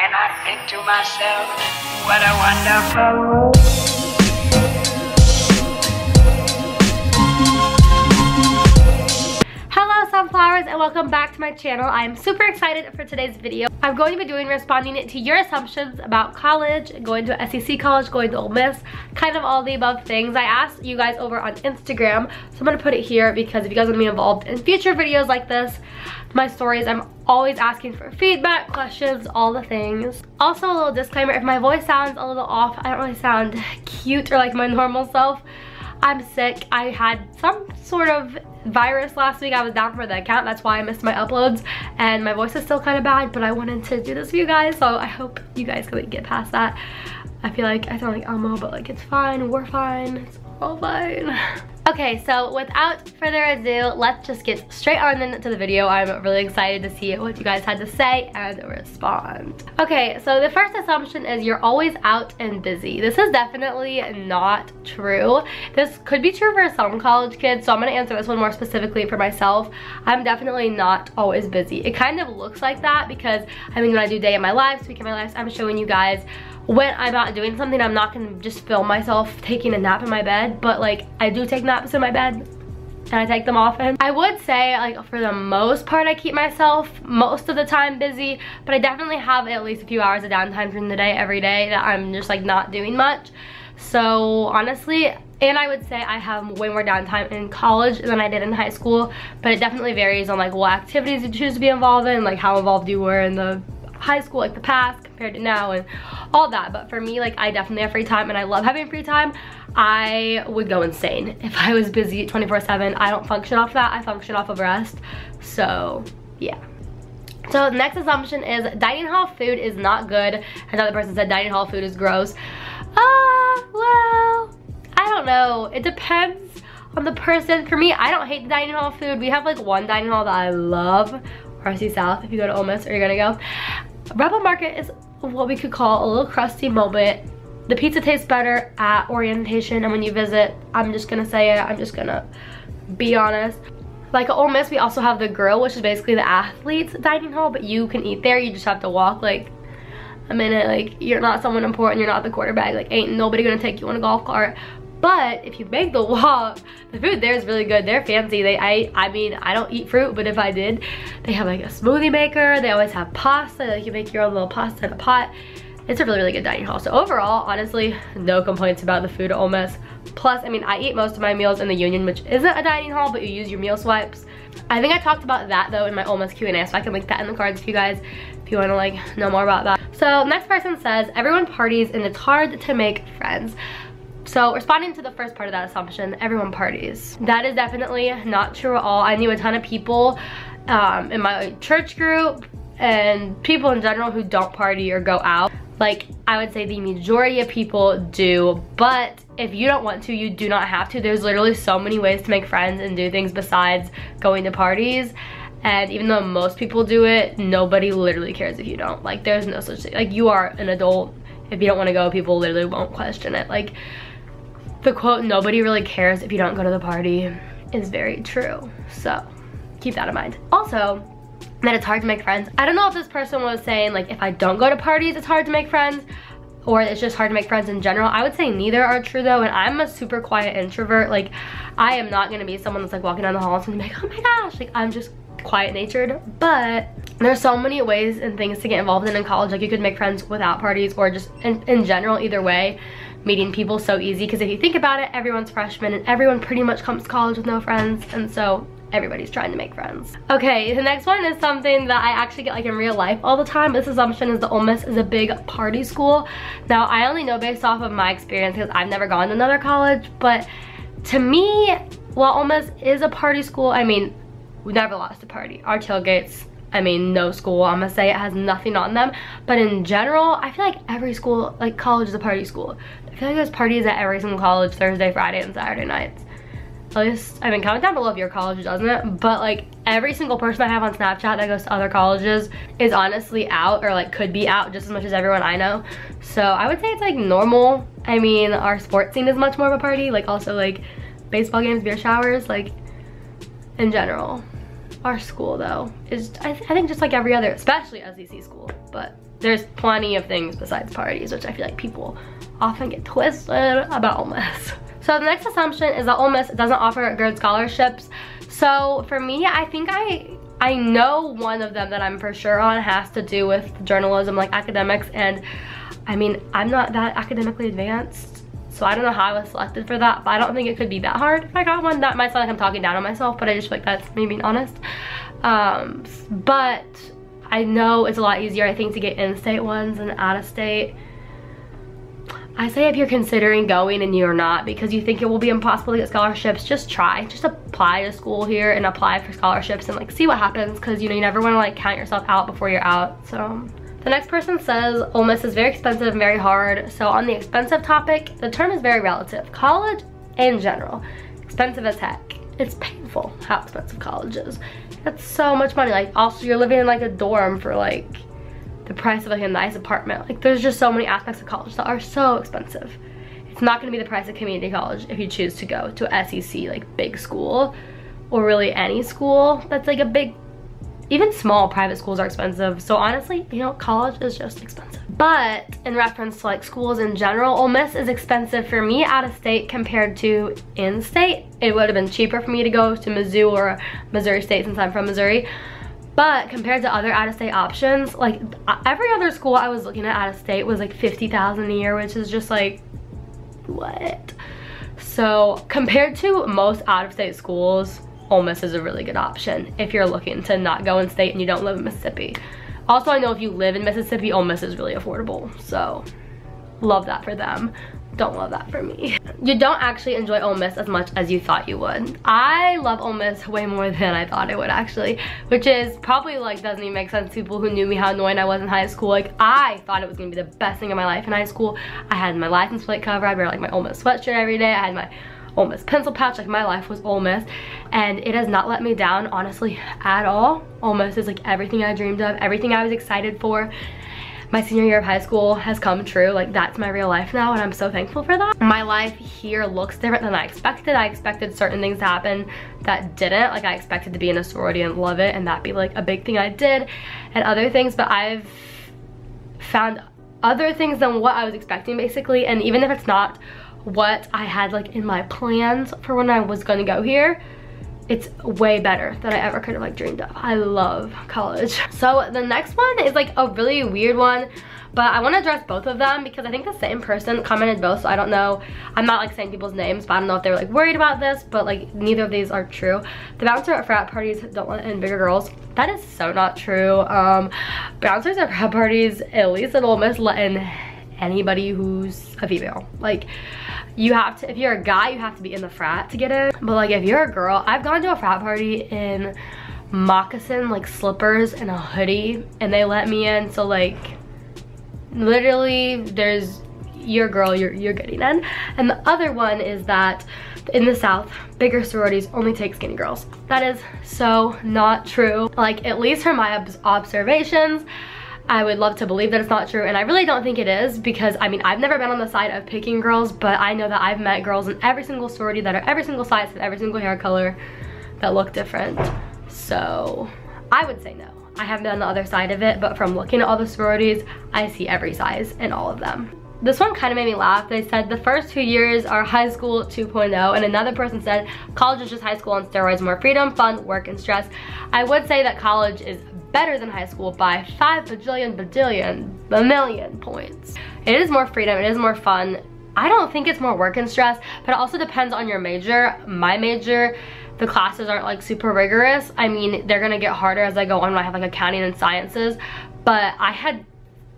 And I think to myself, what a wonderful. Hello sunflowers and welcome back to my channel. I'm super excited for today's video. I'm going to be responding to your assumptions about college, going to a SEC college, going to Ole Miss, kind of all the above things. I asked you guys over on Instagram, so I'm gonna put it here because if you guys want to be involved in future videos like this, my stories, I'm always asking for feedback, questions, all the things. Also, a little disclaimer, if my voice sounds a little off, I don't really sound cute or like my normal self. I'm sick. I had some sort of virus last week. I was down for the account. That's why I missed my uploads. And my voice is still kind of bad, but I wanted to do this for you guys. So I hope you guys can get past that. I feel like I sound like Elmo, but like it's fine. We're fine. It's all fine. Okay, so without further ado, let's just get straight on into the video. I'm really excited to see what you guys had to say and respond. Okay, so the first assumption is you're always out and busy. This is definitely not true. This could be true for some college kids, so I'm gonna answer this one more specifically for myself. I'm definitely not always busy. It kind of looks like that because, I mean, when I do day in my life, week in my life, I'm showing you guys when I'm not doing something. I'm not gonna just film myself taking a nap in my bed, but like I do take naps in my bed and I take them often. I would say like for the most part I keep myself most of the time busy, but I definitely have at least a few hours of downtime during the day every day that I'm just like not doing much. So honestly, and I would say I have way more downtime in college than I did in high school, but it definitely varies on like what activities you choose to be involved in, like how involved you were in the high school, like the past compared to now and all that. But for me, like I definitely have free time and I love having free time. I would go insane if I was busy 24/7. I don't function off that. I function off of rest. So yeah. So the next assumption is dining hall food is not good. Another person said dining hall food is gross. Well, I don't know. It depends on the person. For me, I don't hate the dining hall food. We have like one dining hall that I love, RC South. If you go to Ole Miss, or you're gonna go. Rebel Market is what we could call a little crusty moment. The pizza tastes better at orientation, and when you visit, I'm just gonna say it, I'm just gonna be honest. Like at Ole Miss, we also have the grill, which is basically the athletes dining hall, but you can eat there. You just have to walk like a minute. Like you're not someone important, you're not the quarterback. Like ain't nobody gonna take you on a golf cart. But if you make the walk, the food there is really good. They're fancy. I mean, I don't eat fruit, but if I did, they have like a smoothie maker. They always have pasta. Like you make your own little pasta in a pot. It's a really, really good dining hall. So overall, honestly, no complaints about the food at Ole Miss. Plus, I mean, I eat most of my meals in the Union, which isn't a dining hall, but you use your meal swipes. I think I talked about that though in my Ole Miss Q&A, so I can link that in the cards for you guys if you want to like know more about that. So next person says, everyone parties and it's hard to make friends. So responding to the first part of that assumption, everyone parties. That is definitely not true at all. I knew a ton of people in my church group and people in general who don't party or go out. Like I would say the majority of people do, but if you don't want to, you do not have to. There's literally so many ways to make friends and do things besides going to parties. And even though most people do it, nobody literally cares if you don't. Like there's no such thing. Like you are an adult. If you don't want to go, people literally won't question it. Like the quote, nobody really cares if you don't go to the party, is very true. So keep that in mind. Also, that it's hard to make friends. I don't know if this person was saying like if I don't go to parties it's hard to make friends, or it's just hard to make friends in general. I would say neither are true though, and I'm a super quiet introvert. Like I am not gonna be someone that's like walking down the hall and like, oh my gosh, like I'm just quiet natured. But there's so many ways and things to get involved in college. Like you could make friends without parties or just in general. Either way, meeting people so easy, because if you think about it, everyone's freshmen and everyone pretty much comes to college with no friends, and so everybody's trying to make friends. Okay, the next one is something that I actually get like in real life all the time. This assumption is that Ole Miss is a big party school. Now I only know based off of my experience because I've never gone to another college, but to me, while Ole Miss is a party school, I mean, we never lost a party. Our tailgates, I mean, no school, I'm gonna say it has nothing on them, but in general, I feel like every school, like college is a party school. I feel like there's parties at every single college, Thursday, Friday, and Saturday nights. At least, I mean, comment down below if your college doesn't it, but like every single person I have on Snapchat that goes to other colleges is honestly out, or like could be out just as much as everyone I know. So I would say it's like normal. I mean, our sports scene is much more of a party, like also like baseball games, beer showers, like in general. Our school though is, I think just like every other, especially SEC school, but there's plenty of things besides parties, which I feel like people often get twisted about Ole Miss. So the next assumption is that Ole Miss doesn't offer good scholarships. So for me, I think I know one of them that I'm for sure on has to do with journalism, like academics, and I mean, I'm not that academically advanced, so I don't know how I was selected for that, but I don't think it could be that hard if I got one. That might sound like I'm talking down on myself, but I just feel like that's me being honest. But I know it's a lot easier, I think, to get in-state ones than out-of-state. I say if you're considering going and you're not because you think it will be impossible to get scholarships, just try. Just apply to school here and apply for scholarships and like see what happens, because you know, you never want to like count yourself out before you're out. So the next person says Ole Miss is very expensive and very hard. So on the expensive topic, the term is very relative. College in general, expensive as heck. It's painful how expensive college is. It's so much money. Like also you're living in like a dorm for like the price of like a nice apartment. Like there's just so many aspects of college that are so expensive. It's not gonna be the price of community college if you choose to go to a SEC like big school, or really any school that's like a big, even small private schools are expensive. So honestly, you know, college is just expensive. But in reference to like schools in general, Ole Miss is expensive for me out of state compared to in-state. It would have been cheaper for me to go to Mizzou or Missouri State since I'm from Missouri. But compared to other out-of-state options, like every other school I was looking at out-of-state was like $50,000 a year, which is just like, what? So compared to most out-of-state schools, Ole Miss is a really good option if you're looking to not go in state and you don't live in Mississippi. Also, I know if you live in Mississippi, Ole Miss is really affordable. So love that for them. Don't love that for me. You don't actually enjoy Ole Miss as much as you thought you would. I love Ole Miss way more than I thought I would actually, which is probably like doesn't even make sense to people who knew me how annoying I was in high school. Like I thought it was gonna be the best thing in my life in high school. I had my license plate cover, I'd wear like my Ole Miss sweatshirt every day, I had my Ole Miss pencil pouch, like my life was Ole Miss, and it has not let me down honestly at all. Ole Miss is like everything I dreamed of, everything I was excited for. My senior year of high school has come true. Like that's my real life now and I'm so thankful for that. My life here looks different than I expected. I expected certain things to happen that didn't. Like I expected to be in a sorority and love it and that be like a big thing I did, and other things, but I've found other things than what I was expecting basically. And even if it's not what I had like in my plans for when I was gonna go here, it's way better than I ever could have like dreamed of. I love college. So the next one is like a really weird one, but I want to address both of them because I think the same person commented both, so I don't know. I'm not like saying people's names, but I don't know if they were like worried about this, but like neither of these are true. The bouncer at frat parties don't let in bigger girls. That is so not true. Bouncers at frat parties, at least at Ole Miss, let in anybody who's a female. Like you have to, if you're a guy, you have to be in the frat to get in. But like if you're a girl, I've gone to a frat party in moccasin, like slippers and a hoodie, and they let me in. So like literally there's, you're a girl, you're getting in. And the other one is that in the South, bigger sororities only take skinny girls. That is so not true. Like at least from my observations, I would love to believe that it's not true, and I really don't think it is, because I mean I've never been on the side of picking girls, but I know that I've met girls in every single sorority that are every single size and every single hair color that look different. So I would say no. I haven't been on the other side of it, but from looking at all the sororities, I see every size in all of them. This one kind of made me laugh. They said the first 2 years are high school 2.0, and another person said college is just high school on steroids, more freedom, fun, work, and stress. I would say that college is better than high school by 5 bajillion points. It is more freedom, it is more fun. I don't think it's more work and stress, but it also depends on your major. My major, the classes aren't like super rigorous. I mean, they're gonna get harder as I go on when I have like accounting and sciences, but I had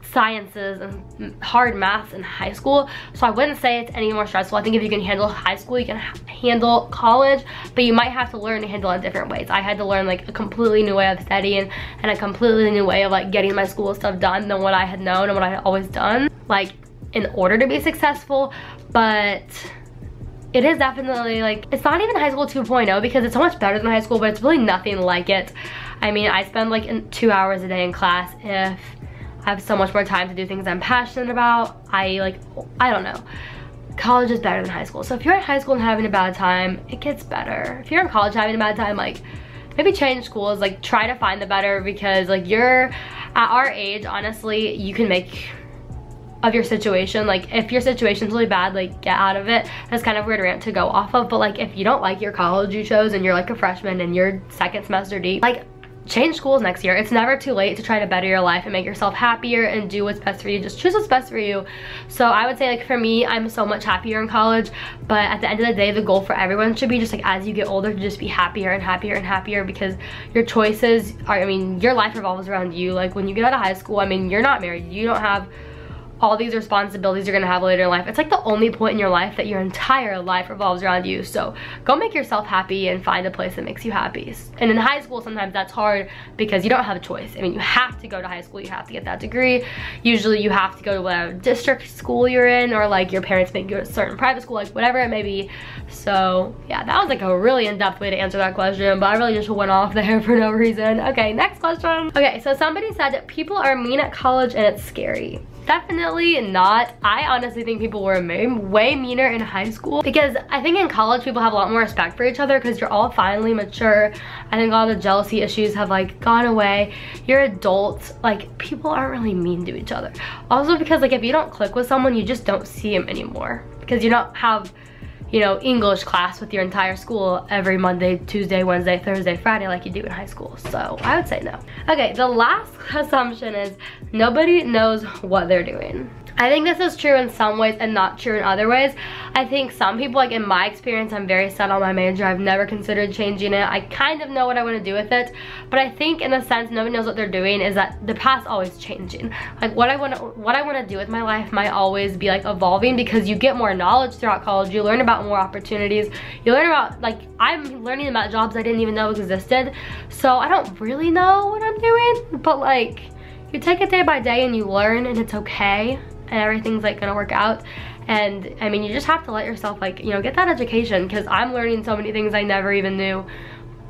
sciences and hard maths in high school, so I wouldn't say it's any more stressful. I think if you can handle high school, you can handle college, but you might have to learn to handle it different ways. I had to learn like a completely new way of studying and a completely new way of like getting my school stuff done than what I had known and what I had always done, like in order to be successful. But it is definitely like, it's not even high school 2.0 because it's so much better than high school, but it's really nothing like it. I mean, I spend like 2 hours a day in class. If I have so much more time to do things I'm passionate about, I don't know. College is better than high school. So if you're in high school and having a bad time, it gets better. If you're in college having a bad time, like maybe change schools, like try to find the better, because like you're at our age, honestly, you can make of your situation. Like, if your situation's really bad, like, get out of it. That's kind of weird rant to go off of, but like, if you don't like your college you chose and you're like a freshman and you're second semester deep, like, change schools next year. It's never too late to try to better your life and make yourself happier and do what's best for you. Just choose what's best for you. So I would say, like, for me, I'm so much happier in college, but at the end of the day, the goal for everyone should be just like, as you get older, to just be happier and happier and happier, because your choices are, I mean, your life revolves around you. Like, when you get out of high school, I mean, you're not married, you don't have all these responsibilities you're gonna have later in life. It's like the only point in your life that your entire life revolves around you. So go make yourself happy and find a place that makes you happy. And in high school, sometimes that's hard because you don't have a choice. I mean, you have to go to high school, you have to get that degree. Usually you have to go to whatever district school you're in, or like your parents make you go to a certain private school, like whatever it may be. So yeah, that was like a really in-depth way to answer that question, but I really just went off there for no reason. Okay, next question. Okay, so somebody said that people are mean at college and it's scary. Definitely not. I honestly think people were way meaner in high school, because I think in college people have a lot more respect for each other because you're all finally mature. I think all the jealousy issues have like gone away. You're adults. Like, people aren't really mean to each other. Also because, like, if you don't click with someone, you just don't see them anymore, because you don't have, you know, English class with your entire school every Monday, Tuesday, Wednesday, Thursday, Friday like you do in high school. So I would say no. Okay, the last assumption is nobody knows what they're doing. I think this is true in some ways and not true in other ways. I think some people, like in my experience, I'm very set on my major. I've never considered changing it. I kind of know what I want to do with it, but I think in the sense nobody knows what they're doing is that the path's always changing. Like, what I want to do with my life might always be like evolving, because you get more knowledge throughout college. You learn about more opportunities. You learn about, like, I'm learning about jobs I didn't even know existed. So I don't really know what I'm doing, but like, you take it day by day and you learn, and it's okay. And everything's like gonna work out. And I mean, you just have to let yourself, like, you know, get that education, because I'm learning so many things I never even knew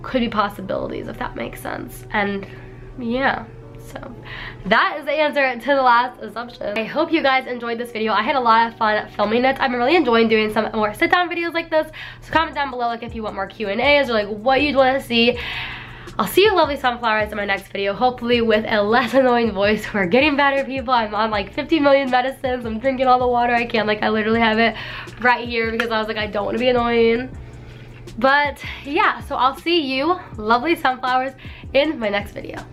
could be possibilities, if that makes sense. And yeah, so that is the answer to the last assumption. I hope you guys enjoyed this video. I had a lot of fun filming it. I'm really enjoying doing some more sit down videos like this. So comment down below, like, if you want more Q&As or like what you'd want to see. I'll see you lovely sunflowers in my next video, hopefully with a less annoying voice. We're getting better, people. I'm on like 50 million medicines. I'm drinking all the water I can. Like, I literally have it right here because I was like, I don't want to be annoying. But yeah, so I'll see you lovely sunflowers in my next video.